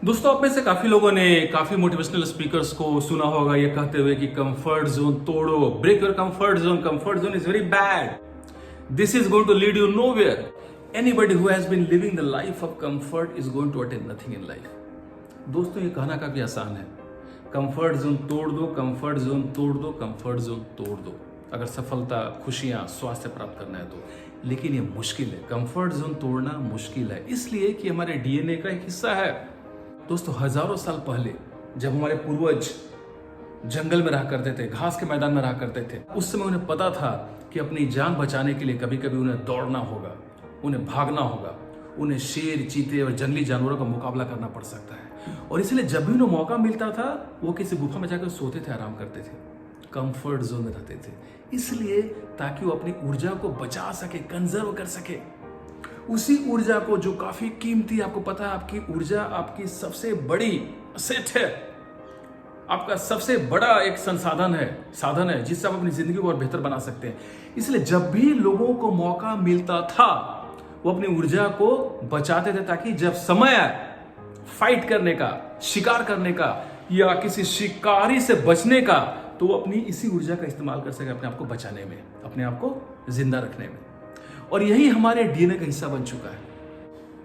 दोस्तों, आप में से काफी लोगों ने काफी मोटिवेशनल स्पीकर्स को सुना होगा ये कहते हुए कि कंफर्ट जोन तोड़ो, break your comfort zone is very bad, this is going to lead you nowhere, anybody who has been living the life of comfort is going to attain nothing in life. दोस्तों, ये कहना काफी आसान है, comfort zone तोड़ दो, comfort zone तोड़ दो, कंफर्ट जोन तोड़ दो, अगर सफलता, खुशियां, स्वास्थ्य प्राप्त करना है तो। लेकिन ये मुश्किल है, कंफर्ट जोन तोड़ना मुश्किल है, इसलिए कि हमारे डीएनए का एक हिस्सा है। दोस्तों, हजारों साल पहले जब हमारे पूर्वज जंगल में रहा करते थे, घास के मैदान में रहा करते थे, उस समय उन्हें पता था कि अपनी जान बचाने के लिए कभी कभी उन्हें दौड़ना होगा, उन्हें भागना होगा, उन्हें शेर, चीते और जंगली जानवरों का मुकाबला करना पड़ सकता है। और इसलिए जब भी उन्हें मौका मिलता था वो किसी गुफा में जाकर सोते थे, आराम करते थे, कंफर्ट जोन में रहते थे, इसलिए ताकि वो अपनी ऊर्जा को बचा सके, कंजर्व कर सके। उसी ऊर्जा को जो काफी कीमती, आपको पता है आपकी ऊर्जा आपकी सबसे बड़ी असेट है, आपका सबसे बड़ा एक साधन है जिससे आप अपनी जिंदगी को और बेहतर बना सकते हैं। इसलिए जब भी लोगों को मौका मिलता था वो अपनी ऊर्जा को बचाते थे, ताकि जब समय आए फाइट करने का, शिकार करने का या किसी शिकारी से बचने का, तो वो अपनी इसी ऊर्जा का इस्तेमाल कर सके अपने आप को बचाने में, अपने आप को जिंदा रखने में। और यही हमारे डीएनए का हिस्सा बन चुका है।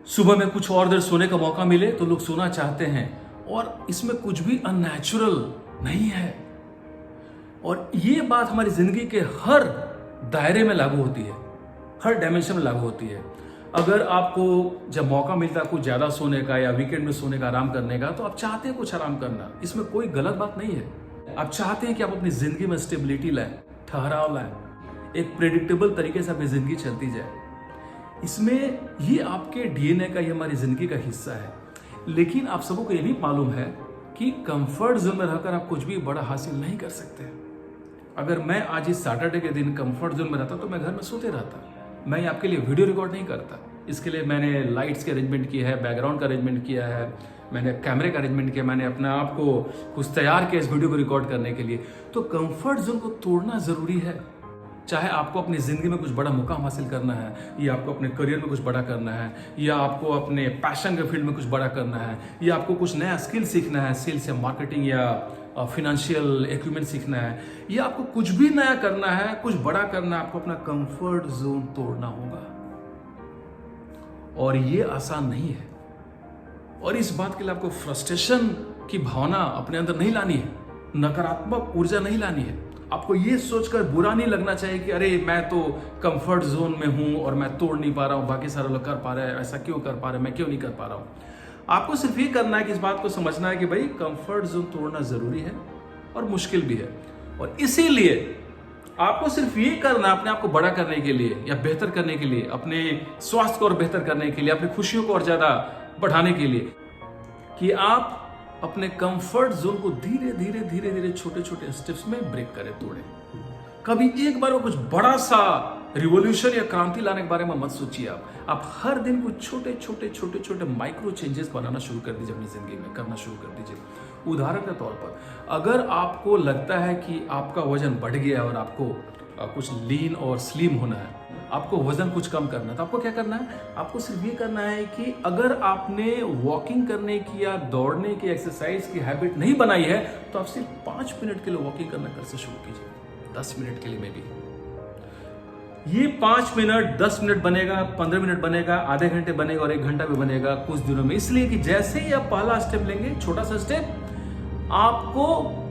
सुबह में कुछ और देर सोने का मौका मिले तो लोग सोना चाहते हैं, और इसमें कुछ भी अननेचुरल नहीं है। और ये बात हमारी जिंदगी के हर दायरे में लागू होती है, हर डायमेंशन में लागू होती है। अगर आपको जब मौका मिलता है कुछ ज्यादा सोने का या वीकेंड में सोने का, आराम करने का, तो आप चाहते हैं कुछ आराम करना, इसमें कोई गलत बात नहीं है। आप चाहते हैं कि आप अपनी जिंदगी में स्टेबिलिटी लाएं, ठहराव लाएं, एक प्रेडिक्टेबल तरीके से आपकी जिंदगी चलती जाए। इसमें ये आपके डीएनए का, ये हमारी जिंदगी का हिस्सा है। लेकिन आप सबको ये भी मालूम है कि कंफर्ट जोन में रहकर आप कुछ भी बड़ा हासिल नहीं कर सकते। अगर मैं आज इस सैटरडे के दिन कंफर्ट जोन में रहता तो मैं घर में सोते रहता, मैं आपके लिए वीडियो रिकॉर्ड नहीं करता। इसके लिए मैंने लाइट्स के अरेंजमेंट किया है, बैकग्राउंड का अरेंजमेंट किया है, मैंने कैमरे का अरेंजमेंट किया, मैंने अपने आप को कुछ तैयार किया इस वीडियो को रिकॉर्ड करने के लिए। तो कंफर्ट जोन को तोड़ना जरूरी है। चाहे आपको अपनी जिंदगी में कुछ बड़ा मुकाम हासिल करना है, या आपको अपने करियर में कुछ बड़ा करना है, या आपको अपने पैशन के फील्ड में कुछ बड़ा करना है, या आपको कुछ नया स्किल सीखना है, सेल्स या मार्केटिंग या फाइनेंशियल एक्विपमेंट सीखना है, या आपको कुछ भी नया करना है, कुछ बड़ा करना है, आपको अपना कंफर्ट जोन तोड़ना होगा। और ये आसान नहीं है। और इस बात के लिए आपको फ्रस्ट्रेशन की भावना अपने अंदर नहीं लानी है, नकारात्मक ऊर्जा नहीं लानी है। आपको ये सोचकर बुरा नहीं लगना चाहिए कि अरे मैं तो कंफर्ट जोन में हूं और मैं तोड़ नहीं पा रहा हूं, बाकी सारे लोग कर पा रहे हैं, ऐसा क्यों कर पा रहे हैं, मैं क्यों नहीं कर पा रहा हूं। आपको सिर्फ ये करना है कि इस बात को समझना है कि भाई कंफर्ट जोन तोड़ना जरूरी है और मुश्किल भी है। और इसीलिए आपको सिर्फ ये करना है अपने आप को बड़ा करने के लिए या बेहतर करने के लिए, अपने स्वास्थ्य को और बेहतर करने के लिए, अपनी खुशियों को और ज्यादा बढ़ाने के लिए, कि आप अपने कंफर्ट जोन को धीरे धीरे धीरे धीरे छोटे छोटे स्टेप्स में ब्रेक करें, तोड़ें। कभी एक बार वो कुछ बड़ा सा रिवॉल्यूशन या क्रांति लाने के बारे में मत सोचिए। आप हर दिन कुछ छोटे छोटे छोटे छोटे माइक्रो चेंजेस बनाना शुरू कर दीजिए, अपनी जिंदगी में करना शुरू कर दीजिए। उदाहरण के तौर पर, अगर आपको लगता है कि आपका वजन बढ़ गया है और आपको कुछ लीन और स्लिम होना है, आपको वजन कुछ कम करना है, तो आपको क्या करना है? आपको सिर्फ ये करना है कि अगर आपने वॉकिंग करने की या दौड़ने की, एक्सरसाइज की हैबिट नहीं बनाई है, तो आप सिर्फ 5 मिनट के लिए वॉकिंग करना कर से शुरू कीजिए, 10 मिनट के लिए में भी। ये 5 मिनट, 10 मिनट बनेगा, 15 मिनट बनेगा, आधे घंटे बनेगा और 1 घंटा भी बनेगा कुछ दिनों में। इसलिए कि जैसे ही आप पहला स्टेप लेंगे, छोटा सा स्टेप, आपको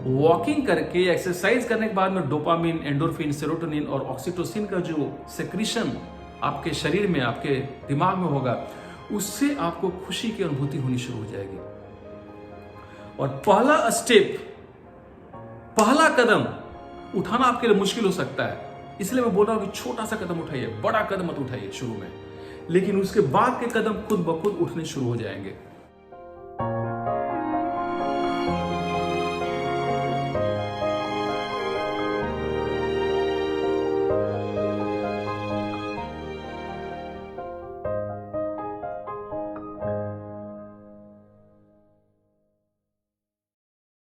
वॉकिंग करके, एक्सरसाइज करने के बाद में डोपामिन, एंडोर्फिन, सेरोटोनिन और ऑक्सीटोसिन का जो सेक्रीशन आपके शरीर में, आपके दिमाग में होगा, उससे आपको खुशी की अनुभूति होनी शुरू हो जाएगी। और पहला स्टेप, पहला कदम उठाना आपके लिए मुश्किल हो सकता है, इसलिए मैं बोल रहा हूं कि छोटा सा कदम उठाइए, बड़ा कदम मत उठाइए शुरू में, लेकिन उसके बाद के कदम खुद ब खुद उठने शुरू हो जाएंगे।